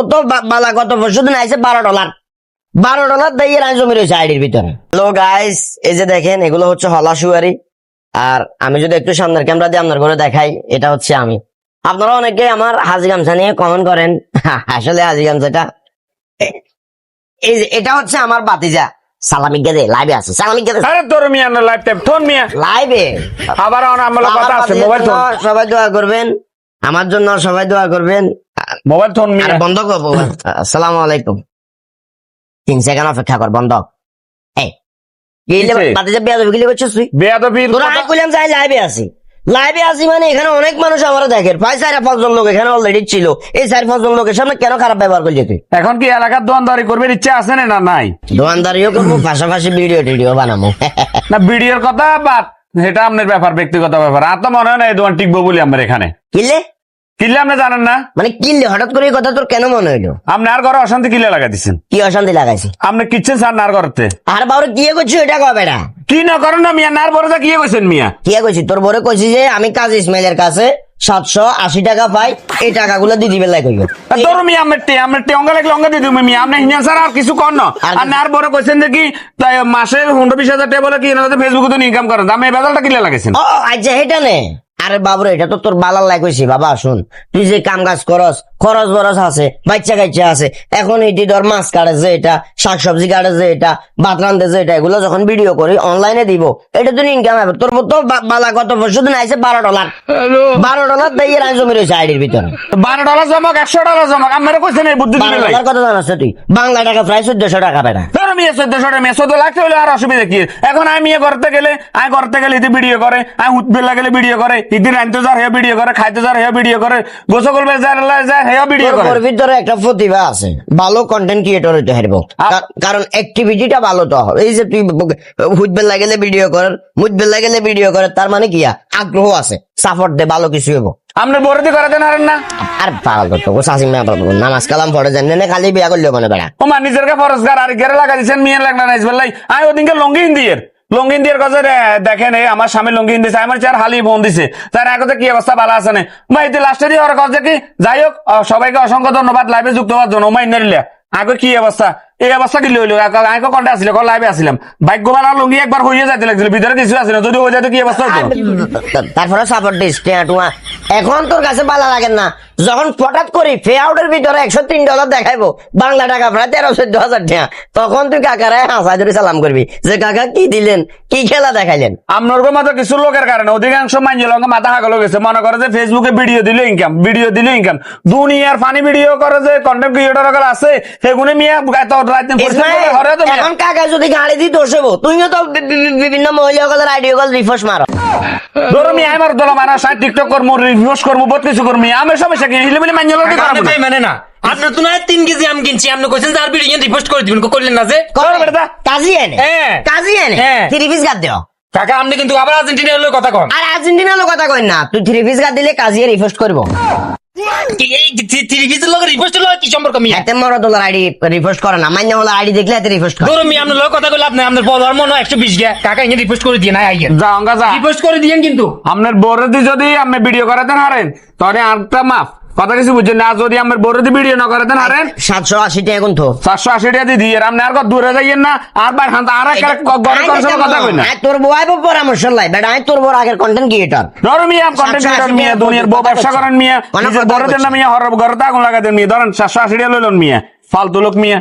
মতো বালা কত পরশুদিন আইছে $12 দিয়ে রান জমি রয়েছে আইডির ভিতরে। হ্যালো গাইস, এই যে দেখেন এগুলো হচ্ছে হলা শুয়ারি। আর আমি যদি একটু সামনের ক্যামেরা দিয়ে আপনার করে দেখাই, এটা হচ্ছে আমি। আপনারা অনেকে আমার হাজি গামছা নিয়ে কমেন্ট করেন, আসলে হাজি গামছাটা এই যে এটা হচ্ছে আমার বাতিজা সালামি গেদে লাইভে আছে। সালামি গেদে আরে তোর মিয়া না লাইভ টাইম ফোন মিয়া লাইভে আবার আমার কথা আছে। মোবাইল ফোন সবাই দোয়া করবেন আমার জন্য, সবাই দোয়া করবেন। মোবাইল ফোন মিয়া বন্ধ করবো। আসসালামু আলাইকুম। 3 সেকেন্ড অপেক্ষা কর, বন্ধ। এই বাতিজা বেয়াদবি গিলি করছিস তুই? বেয়াদবির তোরা আগে বললাম যাই লাইভে আছি। লাইভে আছি মানে এখানে অনেক মানুষ আমার দেখেন, প্রায় 4-5 জন লোক এখানে অলরেডি ছিল। এই 4-5 জন লোকের সামনে কেন খারাপ ব্যবহার করলি তুই? এখন কি এলাকার দোয়ানদারি করবে ইচ্ছা আছে না নাই? দোকানদারিও করবো, পাশাপাশি ভিডিও টিডিও বানাবো। না ভিডিওর কথা বাদ, এটা আপনার ব্যাপার, ব্যক্তিগত ব্যাপার। আর তো মনে হয় না এই দোকান টিকবো বলি আমার এখানে। কিলে কিনলে আপনি জানেন না? মানে কিনলে হঠাৎ করে এই কথা তোর কেন মনে হইলো? আপনি আর ঘরে অশান্তি কিলে লাগা দিচ্ছেন। কি অশান্তি লাগাইছি? আপনি কিচ্ছেন স্যার নার করতে আর বাবুরে কি করছি এটা কবে না? কি না করেন না মিয়া, নার বড় কি কইছেন মিয়া? কি কইছি? তোর বরে কইছি যে আমি কাজী ইসমাইলের কাছে 780 টাকা পাই, এই টাকাগুলো দিদি বেলায় কইব। তোর মিয়া আমার অঙ্গা লাগলে অঙ্গা দিয়ে দিবি মিয়া। আপনি হিনা স্যার আর কিছু কর না। আর নার বড় কইছেন যে কি তাই মাসে 15-20 হাজার টাকা বলে কি এনাদের ফেসবুকে তো ইনকাম করেন। আমি এই বেজালটা কিলে লাগাইছেন। ও আচ্ছা এটা নে। আরে বাবুরে এটা তো তোর বালার লাই কইছি। বাবা শুন, তুই যে কাম কাজ করস, খরচ বরচ আছে, বাচ্চা কাচ্চা আছে, এখন এটি ধর মাছ কাটে যে এটা, শাকসবজি কাটে যে এটা, ভাত রান্ধে যে এটা, এগুলো যখন ভিডিও করি অনলাইনে দিব, এটা তো ইনকাম হবে। তোর মতো বালা কত পরশুদিন আইছে $12 দিয়ে রান জমি রয়েছে আইডির ভিতরে। $12 জমক, $100 জমক। আমার কইছেন এই বুদ্ধি দিবে ভাই। $12 কত জানাস তুই? বাংলা টাকা প্রায় 1400 টাকা বেটা। তোর মিয়া 1400 টাকা, 14 লাখ হলে আর অসুবিধা কি? এখন আমি করতে গেলে ইতি ভিডিও করে, আমি উঠবেলা গেলে ভিডিও করে, ইতি রানতে যার হে ভিডিও করে, খাইতে যার হে ভিডিও করে, গোসল করবে যার হে ভিডিও করে। তোর ভিতরে একটা প্রতিভা আছে, ভালো কন্টেন্ট ক্রিয়েটর হইতে পারবো, কারণ অ্যাক্টিভিটিটা ভালো তো হবে। এই যে তুই হুটবেলা গেলে ভিডিও কর, মুটবেলা গেলে ভিডিও করে, তার মানে কি আগ্রহ আছে, সাপোর্ট দে, ভালো কিছু হবো। আপনি বরদি করাতে পারেন না? আর পাগল করতো নামাজ কালাম পড়ে জানেন না, খালি বিয়া করলেও মানে বেড়া। ও মা নিজেরকে ফরজগার আর গেরে লাগা দিচ্ছেন মিয়া লাগনা নাইস বেলাই। আমি ওদিনকে লঙ্গি হিন্দির কাছে দেখেন এই আমার স্বামী লঙ্গি হিন্দি আমার চার হালি বোন দিছে, তার আগে কি অবস্থা ভালো আছে না ভাই? লাস্টে দিয়ে ওর কাছে কি যাই হোক, সবাইকে অসংখ্য ধন্যবাদ লাইভে যুক্ত হওয়ার জন্য। ওমাই নিলে আগে কি অবস্থা, এই অবস্থা কি লইলো? আগে কন্টে আসলে লাইভে আসলাম, ভাগ্যবান আর লঙ্গি একবার হয়ে যাইতে লাগছিল, ভিতরে কিছু আছে না, যদি হয়ে যেত কি অবস্থা হতো? তারপরে সাপোর্ট দিস টুয়া। এখন তোর কাছে ভালো লাগে না, যখন হঠাৎ করি পে আউটের ভিতরে $103 দেখাইবো, বাংলা টাকা প্রায় 13-14 হাজার টাকা, তখন তুই কাকারে হাসাই ধরে সালাম করবি যে কাকা কি দিলেন, কি খেলা দেখাইলেন। আপনার মাত্র কিছু লোকের কারণে অধিকাংশ মানুষের মাথা হাগল গেছে, মনে করে যে ফেসবুকে ভিডিও দিলে ইনকাম, দুনিয়ার ফানি ভিডিও করে যে কন্টেন্ট ক্রিয়েটর আছে সেগুলো মিয়া এখন কাকা যদি গাড়ি দিয়ে দোষবো, তুমিও তো বিভিন্ন মহিলাগুলোর আইডিও কল রিফোর্স মারো। ধরো আমি আমার দল মারা টিকটক করবো, রিফোর্স করবো, বহুত কিছু করবো, আমার সমস্যা কি? হিলে বলে মানে না আপনি তো না 3 কেজি আম কিনছি, আপনি কইছেন আর ভিডিও রিপোস্ট করে দিবেন, করলেন না যে কাজী এনে 3 পিস গাদ দিও। কাকা আপনি কিন্তু আবার আর্জেন্টিনা হলো কথা কন। আর আর্জেন্টিনা হলো কথা কই না, তুই 3 পিস গাদ দিলে কাজী রিপোস্ট করবো। কি সম্পর্ক মিয়া? এতে $10 আইডি রিপোস্ট করে না, মান্য হলো আইডি দেখলে এতে রিপোস্ট করে। ধরো মিয়া আপনার লোক কথা কইলে আপনি আপনার বলার মনে 120 গা কাকা ইনি রিপোস্ট করে দিয়ে না আইয়েন যা রিপোস্ট করে দিয়েন। কিন্তু আপনার বড়দি যদি আপনি ভিডিও করাতেন হারেন তাহলে আরেকটা মাফ কথা কিছু বুঝছেন না। যদি আমার বড়দি ভিডিও না করাতেন হারেন 780 টাকা কোন তো 780 টাকা দিয়ে আপনি আর দূরে যাইয়েন না। আর ভাই হান আর গড়ে কথা কই না, তোর বউই পরামর্শ লাই বেটা, আমি তোর বড় আগের কন্টেন্ট ক্রিয়েটর ধরো মিয়া, কন্টেন্ট ক্রিয়েটর মিয়া, দুনিয়ার বউ ব্যবসা করেন মিয়া, নিজের বড়দের না মিয়া, ঘরে আগুন লাগা দেন মিয়া, ধরেন 780 টাকা লইলেন মিয়া, ফালতু লোক মিয়া,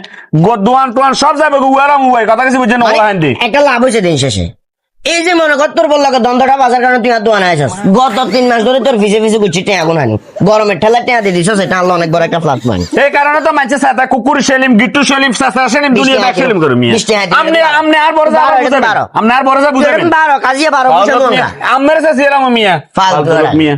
দোয়ান টোয়ান সব যাবে গুয়ারাম উয়াই কথা কিছু বুঝছেন না। একটা লাভ হয়েছে দিন শেষে, এই যে মনে কর তোর বললো দ্বন্দ্বটা বাজার কারণে তুই আর দোয়ান আইসস, গত 3 মাস ধরে তোর ভিজে গুচ্ছি টেয়া গুণ আনি, গরমের ঠেলা টেয়া দিয়ে দিস, সেটা আল্লাহ অনেক বড় একটা ফ্লাট মান। এই কারণে তো মানছে সাথে কুকুর সেলিম, গিট্টু সেলিম, সাসা সেলিম, দুনিয়া ব্যাগ সেলিম করে মিয়া। আপনি আর বড় যা বুঝাবেন, আপনি আর বড় যা বুঝাবেন, 12 কাজিয়া 12 বুঝাবেন, আমরা সাসিরাম মিয়া, ফালতু লোক মিয়া।